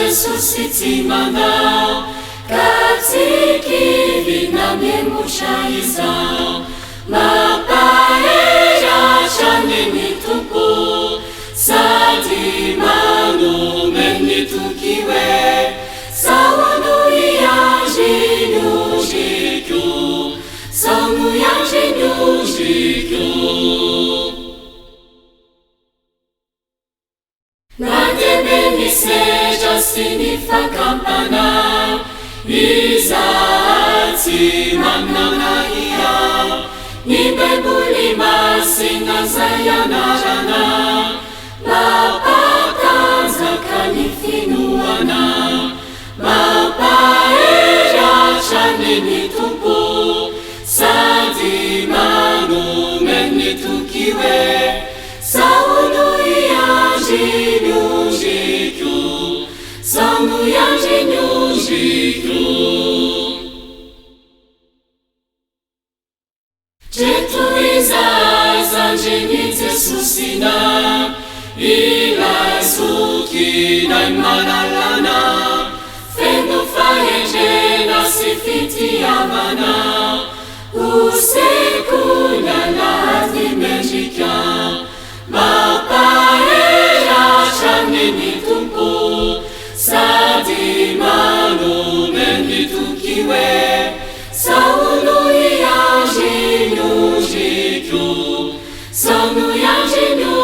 Jesús timana katikiri muchaiza mapaeja chanini tupu sadimano menitukiwe sawano ya jinyujikyo samu ya jinyujikyo Significa campana Izati mananaya Nibebuli masina zayanarana Mapatanza kanifinuana Mapaeja chanini tupu Sadimano menitukiwe Sauno yajinyujikyo Samu yanje nyujikyo Jetuiza zanjenize susina Ila suki na imanalana Fendo faeje na sifiti amana Usiku na lahadi mejika Mapaeja chaneni tumpu Sadimano menitukiwe Sauno ya jinyujikyo Samu ya jinyujikyo